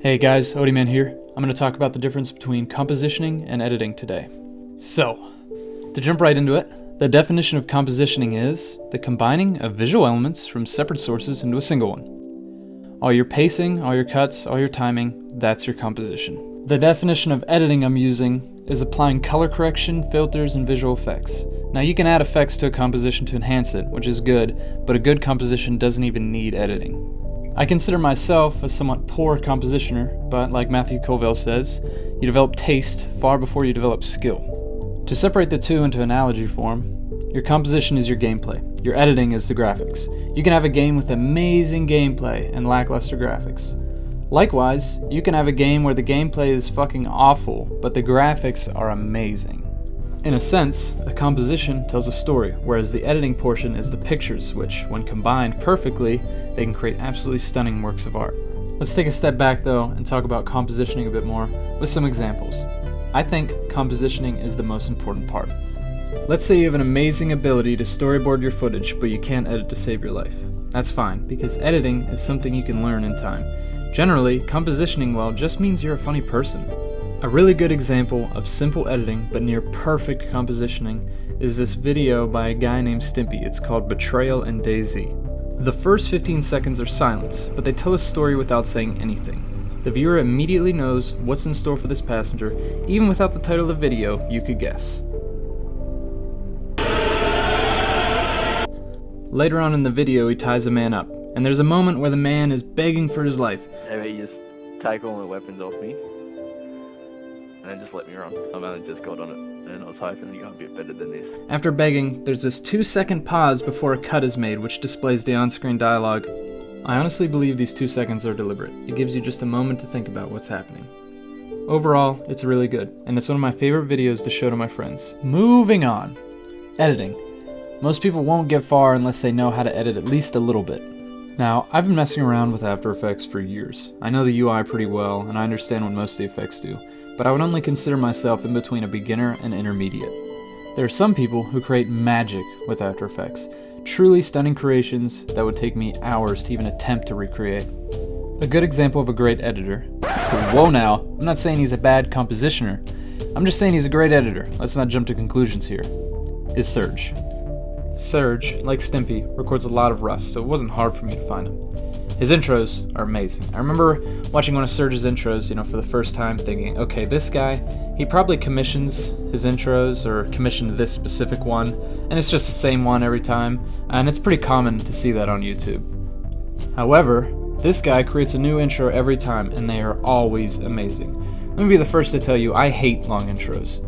Hey guys, ODman here. I'm going to talk about the difference between compositioning and editing today. So, to jump right into it, the definition of compositioning is the combining of visual elements from separate sources into a single one. All your pacing, all your cuts, all your timing, that's your composition. The definition of editing I'm using is applying color correction, filters, and visual effects. Now you can add effects to a composition to enhance it, which is good, but a good composition doesn't even need editing. I consider myself a somewhat poor compositioner, but like Matthew Colville says, you develop taste far before you develop skill. To separate the two into analogy form, your composition is your gameplay, your editing is the graphics. You can have a game with amazing gameplay and lackluster graphics. Likewise, you can have a game where the gameplay is fucking awful, but the graphics are amazing. In a sense, a composition tells a story, whereas the editing portion is the pictures, which, when combined perfectly, they can create absolutely stunning works of art. Let's take a step back though and talk about compositioning a bit more with some examples. I think compositioning is the most important part. Let's say you have an amazing ability to storyboard your footage, but you can't edit to save your life. That's fine, because editing is something you can learn in time. Generally, compositioning well just means you're a funny person. A really good example of simple editing but near perfect compositioning is this video by a guy named Stimpy. It's called Betrayal and Daisy. The first 15 seconds are silence, but they tell a story without saying anything. The viewer immediately knows what's in store for this passenger. Even without the title of the video, you could guess. Later on in the video, he ties a man up, and there's a moment where the man is begging for his life. Maybe you just take all my weapons off me and then just let me run. I've only just got on it and I was hoping you got a bit better than this. After begging, there's this 2-second pause before a cut is made, which displays the on-screen dialogue. I honestly believe these 2 seconds are deliberate. It gives you just a moment to think about what's happening. Overall, it's really good, and it's one of my favorite videos to show to my friends. Moving on. Editing. Most people won't get far unless they know how to edit at least a little bit. Now, I've been messing around with After Effects for years. I know the UI pretty well, and I understand what most of the effects do, but I would only consider myself in between a beginner and intermediate. There are some people who create magic with After Effects, truly stunning creations that would take me hours to even attempt to recreate. A good example of a great editor, whoa now, I'm not saying he's a bad compositioner, I'm just saying he's a great editor, let's not jump to conclusions here, is Serge. Serge, like Stimpy, records a lot of Rust, so it wasn't hard for me to find him. His intros are amazing. I remember watching one of Serge's intros, for the first time thinking, okay, this guy, he probably commissions his intros or commissioned this specific one, and it's just the same one every time, and it's pretty common to see that on YouTube. However, this guy creates a new intro every time, and they are always amazing. Let me be the first to tell you, I hate long intros.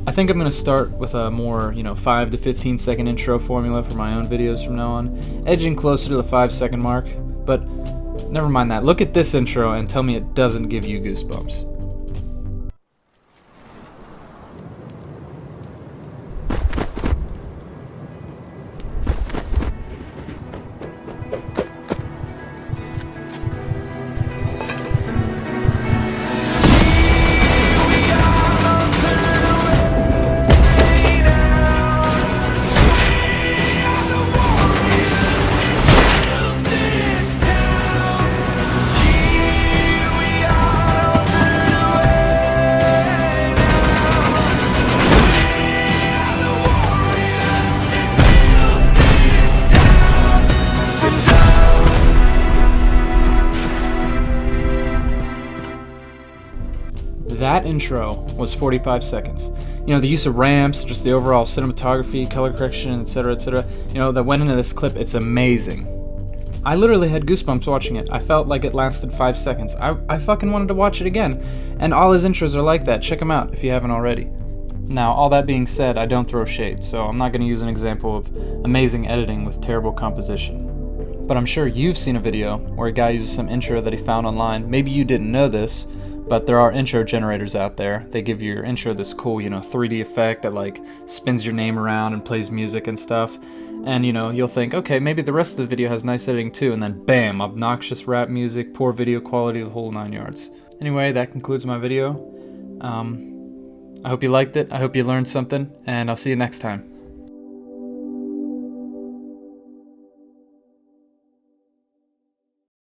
I think I'm going to start with a more, 5 to 15 second intro formula for my own videos from now on, edging closer to the 5-second mark. But never mind that. Look at this intro and tell me it doesn't give you goosebumps. That intro was 45 seconds. The use of ramps, just the overall cinematography, color correction, etc., that went into this clip, it's amazing. I literally had goosebumps watching it. I felt like it lasted 5 seconds. I fucking wanted to watch it again. And all his intros are like that. Check them out if you haven't already. Now, all that being said, I don't throw shade, so I'm not going to use an example of amazing editing with terrible composition. But I'm sure you've seen a video where a guy uses some intro that he found online. Maybe you didn't know this, but there are intro generators out there. They give your intro this cool, 3D effect that spins your name around and plays music and stuff. And you'll think, okay, maybe the rest of the video has nice editing too, and then bam, obnoxious rap music, poor video quality, the whole 9 yards. Anyway, that concludes my video. I hope you liked it, I hope you learned something, and I'll see you next time.